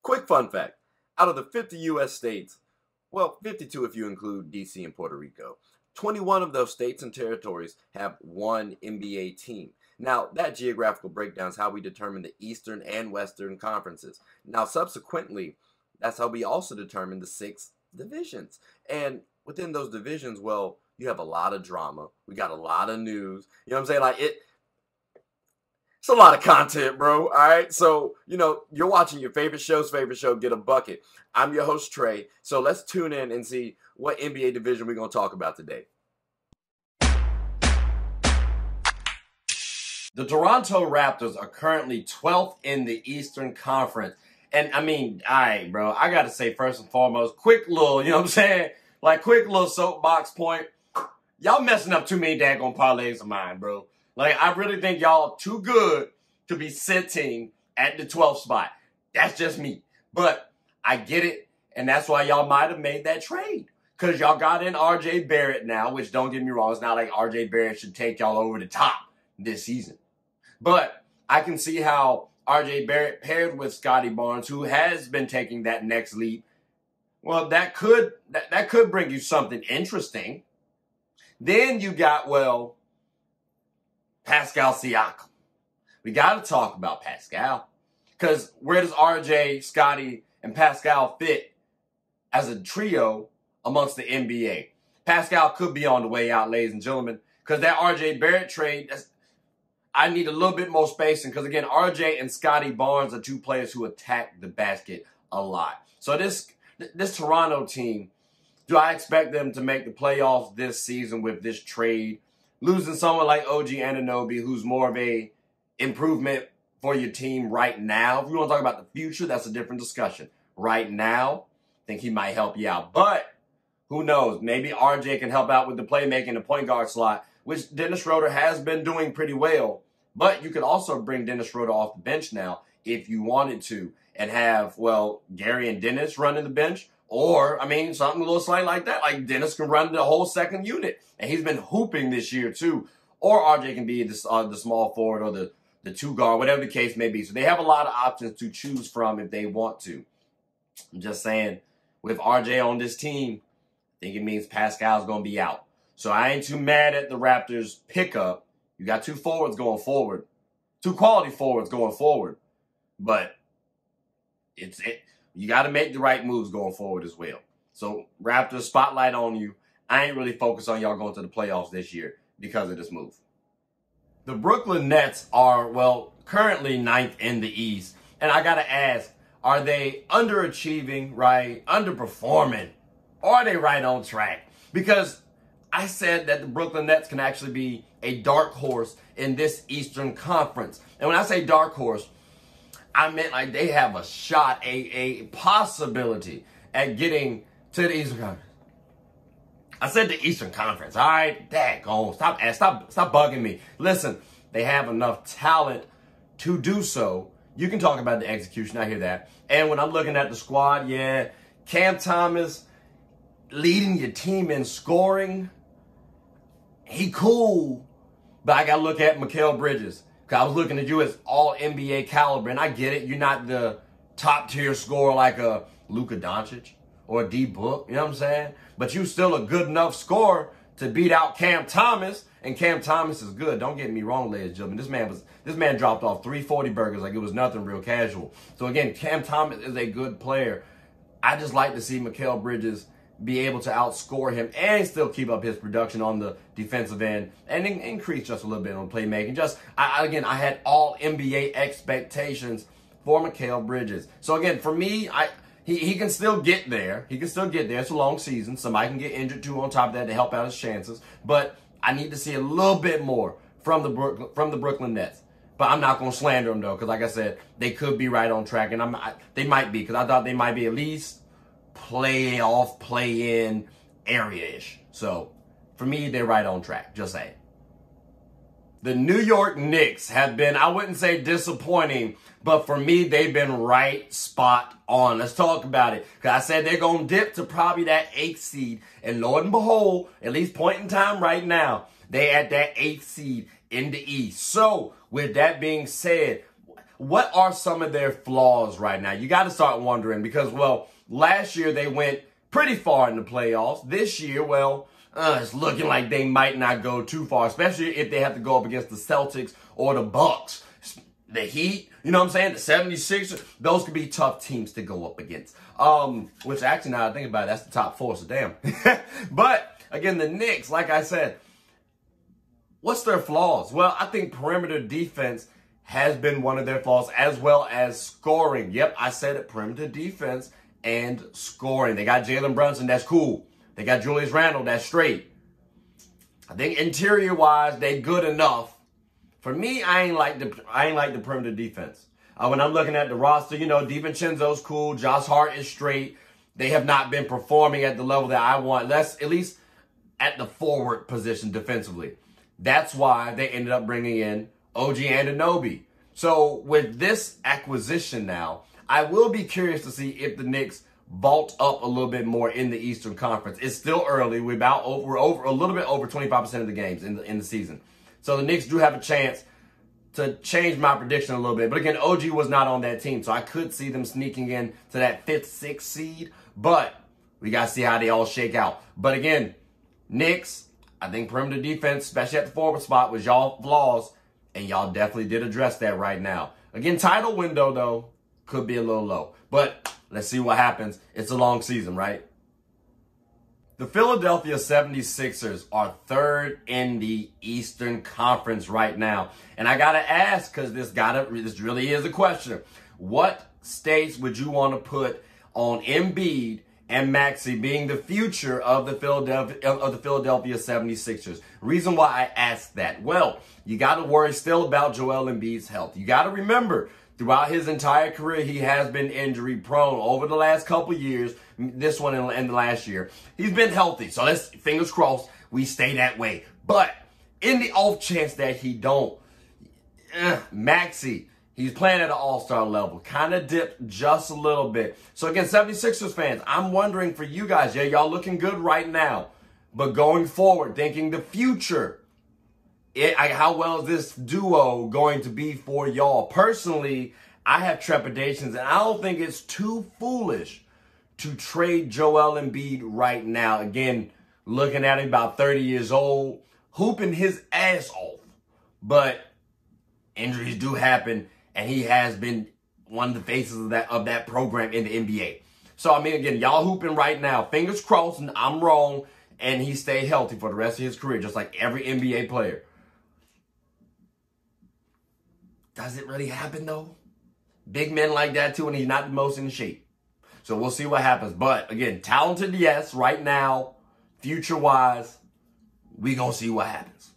Quick fun fact. Out of the 50 U.S. states, well, 52 if you include D.C. and Puerto Rico, 21 of those states and territories have one NBA team. Now, that geographical breakdown is how we determine the Eastern and Western conferences. Now, subsequently, that's how we also determine the 6 divisions. And within those divisions, well, you have a lot of drama. We got a lot of news. You know what I'm saying? Like, it's a lot of content, bro. All right. So, you're watching your favorite show, Get a Bucket. I'm your host, Trey. So let's tune in and see what NBA division we're going to talk about today. The Toronto Raptors are currently 12th in the Eastern Conference. And I mean, all right, bro, I got to say first and foremost, quick little, you know what I'm saying? Like, quick little soapbox point. Y'all messing up too many daggone parlays of mine, bro. Like, I really think y'all too good to be sitting at the 12th spot. That's just me. But I get it, and that's why y'all might have made that trade. Because y'all got in R.J. Barrett now, which don't get me wrong, it's not like R.J. Barrett should take y'all over the top this season. But I can see how R.J. Barrett paired with Scotty Barnes, who has been taking that next leap, well, that could bring you something interesting. Then you got, well, Pascal Siakam. We got to talk about Pascal. Because where does RJ, Scotty, and Pascal fit as a trio amongst the NBA? Pascal could be on the way out, ladies and gentlemen. Because that RJ Barrett trade, I need a little bit more spacing. Because, again, RJ and Scotty Barnes are 2 players who attack the basket a lot. So this Toronto team, do I expect them to make the playoffs this season with this trade? Losing someone like OG Anunoby, who's more of a improvement for your team right now. If you want to talk about the future, that's a different discussion. Right now, I think he might help you out. But who knows? Maybe RJ can help out with the playmaking, the point guard slot, which Dennis Schroeder has been doing pretty well. But you could also bring Dennis Schroeder off the bench now if you wanted to and have, well, Gary and Dennis running the bench. Or, I mean, something a little slight like that. Like Dennis can run the whole second unit. And he's been hooping this year, too. Or RJ can be the small forward or the 2 guard, whatever the case may be. So they have a lot of options to choose from if they want to. I'm just saying, with RJ on this team, I think it means Pascal's going to be out. So I ain't too mad at the Raptors pickup. You got 2 forwards going forward. 2 quality forwards going forward. But you got to make the right moves going forward as well. So, Raptors, spotlight on you. I ain't really focused on y'all going to the playoffs this year because of this move. The Brooklyn Nets are, well, currently 9th in the East. And I got to ask, are they underachieving, right? Underperforming? Or are they right on track? Because I said that the Brooklyn Nets can actually be a dark horse in this Eastern Conference. And when I say dark horse, I meant like they have a shot, a possibility at getting to the Eastern Conference. I said the Eastern Conference. All right, daggone. Stop bugging me. Listen, they have enough talent to do so. You can talk about the execution. I hear that. And when I'm looking at the squad, yeah, Cam Thomas leading your team in scoring, he cool. But I got to look at Mikal Bridges. Because I was looking at you as all NBA caliber, and I get it. You're not the top-tier scorer like a Luka Doncic or a D-Book, you know what I'm saying? But you still a good enough scorer to beat out Cam Thomas, and Cam Thomas is good. Don't get me wrong, ladies and gentlemen. This man dropped off 3 40 burgers like it was nothing real casual. So, again, Cam Thomas is a good player. I just like to see Mikal Bridges be able to outscore him and still keep up his production on the defensive end and increase just a little bit on playmaking. Again, I had all NBA expectations for Mikal Bridges. So again, for me, he can still get there. He can still get there. It's a long season. Somebody can get injured too on top of that to help out his chances. But I need to see a little bit more from the Brooklyn Nets. But I'm not going to slander them, though, because like I said, they could be right on track. And they might be, because I thought they might be at least playoff, play-in area-ish. So, for me, they're right on track. Just saying. The New York Knicks have been, I wouldn't say disappointing, but for me, they've been right spot on. Let's talk about it. Because I said they're going to dip to probably that 8th seed. And Lord and behold, at least point in time right now, they at that 8th seed in the East. So, with that being said, what are some of their flaws right now? You got to start wondering because, well, last year they went pretty far in the playoffs. This year, well, it's looking like they might not go too far, especially if they have to go up against the Celtics or the Bucks. The Heat, you know what I'm saying? The 76ers, those could be tough teams to go up against. Which actually, now I think about it, that's the top four, so damn. But, again, the Knicks, like I said, what's their flaws? Well, I think perimeter defense has been one of their flaws, as well as scoring. Yep, I said it, perimeter defense and scoring. They got Jalen Brunson, that's cool. They got Julius Randle, that's straight. I think interior-wise, they good enough. For me, I ain't like the perimeter defense. When I'm looking at the roster, you know, DiVincenzo's cool. Josh Hart is straight. They have not been performing at the level that I want. That's at least at the forward position defensively. That's why they ended up bringing in OG Anunoby. So with this acquisition now, I will be curious to see if the Knicks vault up a little bit more in the Eastern Conference. It's still early. We're over a little bit over 25% of the games in the season. So the Knicks do have a chance to change my prediction a little bit. But again, OG was not on that team, so I could see them sneaking in to that 5th, 6th seed. But we got to see how they all shake out. But again, Knicks, I think perimeter defense, especially at the forward spot, was y'all flaws. And y'all definitely did address that right now. Again, title window, though, could be a little low. But let's see what happens. It's a long season, right? The Philadelphia 76ers are 3rd in the Eastern Conference right now. And I got to ask, because this really is a question. What stakes would you want to put on Embiid and Maxey being the future of the Philadelphia 76ers? Reason why I ask that. Well, you got to worry still about Joel Embiid's health. You got to remember, throughout his entire career, he has been injury prone over the last couple years. This one and the last year. He's been healthy. So let's, fingers crossed, we stay that way. But in the off chance that he don't, Maxey, he's playing at an all-star level. Kind of dipped just a little bit. So again, 76ers fans, I'm wondering for you guys, yeah, y'all looking good right now. But going forward, thinking the future, how well is this duo going to be for y'all? Personally, I have trepidations, and I don't think it's too foolish to trade Joel Embiid right now. Again, looking at him about 30 years old, hooping his ass off. But injuries do happen, and he has been one of the faces of that program in the NBA. So, I mean, again, y'all hooping right now. Fingers crossed, and I'm wrong, and he stay healthy for the rest of his career, just like every NBA player. Does it really happen, though? Big men like that, too, and he's not the most in shape. So we'll see what happens. But, again, talented, yes, right now, future-wise, we going to see what happens.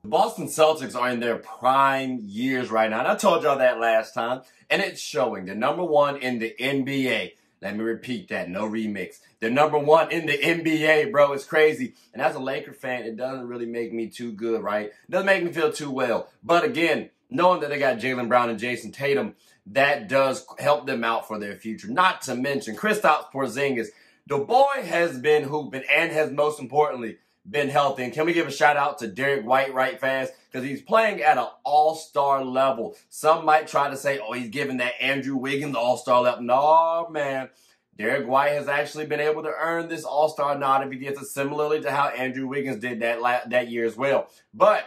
The Boston Celtics are in their prime years right now. And I told y'all that last time, and it's showing. They're #1 in the NBA. Let me repeat that. No remix. They're #1 in the NBA, bro. It's crazy. And as a Laker fan, it doesn't really make me too good, right? It doesn't make me feel too well. But, again, knowing that they got Jaylen Brown and Jason Tatum, that does help them out for their future. Not to mention Kristaps Porzingis. The boy has been hooping and has, most importantly, been healthy. And can we give a shout out to Derek White right fast? Because he's playing at an all-star level. Some might try to say, oh, he's giving that Andrew Wiggins all-star level. No, man. Derek White has actually been able to earn this all-star nod if he gets it similarly to how Andrew Wiggins did that year as well. But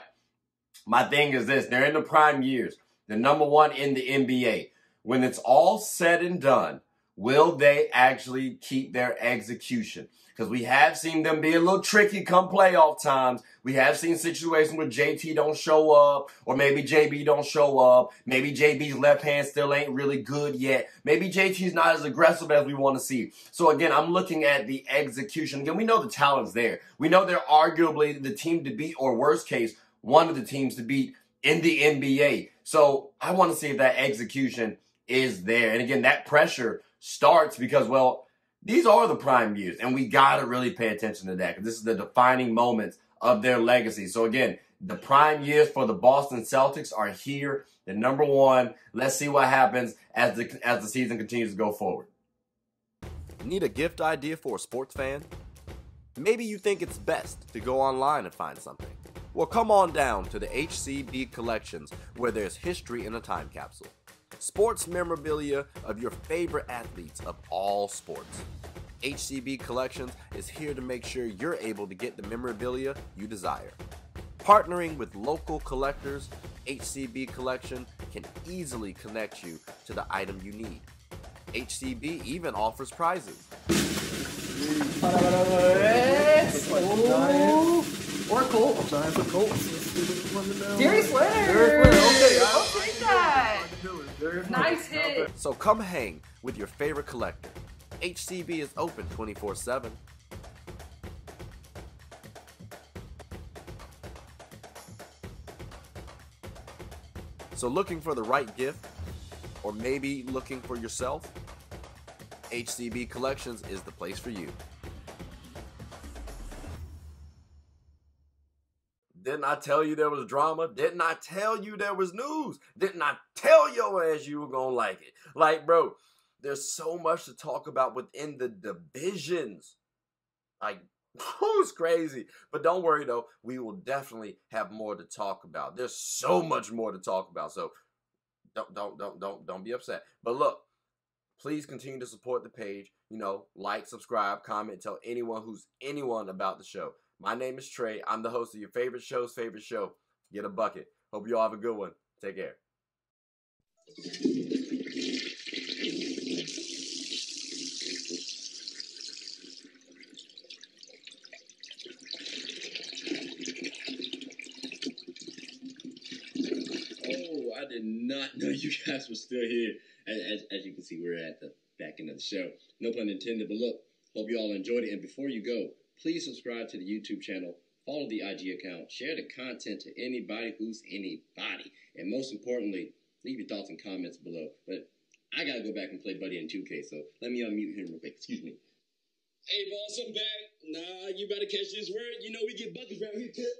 my thing is this. They're in the prime years. They're #1 in the NBA. When it's all said and done, will they actually keep their execution? Because we have seen them be a little tricky come playoff times. We have seen situations where JT don't show up, or maybe JB don't show up. Maybe JB's left hand still ain't really good yet. Maybe JT's not as aggressive as we want to see. So again, I'm looking at the execution. Again, we know the talent's there. We know they're arguably the team to beat, or worst case, one of the teams to beat in the NBA. So I want to see if that execution is there. And again, that pressure starts because, well, these are the prime years, and we got to really pay attention to that because this is the defining moments of their legacy. So again, the prime years for the Boston Celtics are here. They're #1. Let's see what happens as the season continues to go forward. Need a gift idea for a sports fan? Maybe you think it's best to go online and find something. Well, come on down to the HCB Collections, where there's history in a time capsule. Sports memorabilia of your favorite athletes of all sports. HCB Collections is here to make sure you're able to get the memorabilia you desire. Partnering with local collectors, HCB Collection can easily connect you to the item you need. HCB even offers prizes. Or a Colt. I'm trying for Colts. Darius Leonard. Okay, I'll take that. Nice hit. So come hang with your favorite collector. HCB is open 24/7. So looking for the right gift, or maybe looking for yourself? HCB Collections is the place for you. Didn't I tell you there was drama? Didn't I tell you there was news? Didn't I tell your ass you were gonna like it? Like, bro, there's so much to talk about within the divisions. Like, it's crazy. But don't worry though, we will definitely have more to talk about. There's so much more to talk about. So don't be upset. But look, please continue to support the page. You know, like, subscribe, comment, tell anyone about the show. My name is Trey. I'm the host of your favorite show's favorite show, Get a Bucket. Hope you all have a good one. Take care. Oh, I did not know you guys were still here. As you can see, we're at the back end of the show. No pun intended, but look, hope you all enjoyed it. And before you go, please subscribe to the YouTube channel, follow the IG account, share the content to anybody who's anybody. And most importantly, leave your thoughts and comments below. But I got to go back and play Buddy in 2K, so let me unmute him real quick. Excuse me. Hey, boss, I'm back. Nah, you better catch this word. You know we get buckets around here, kid.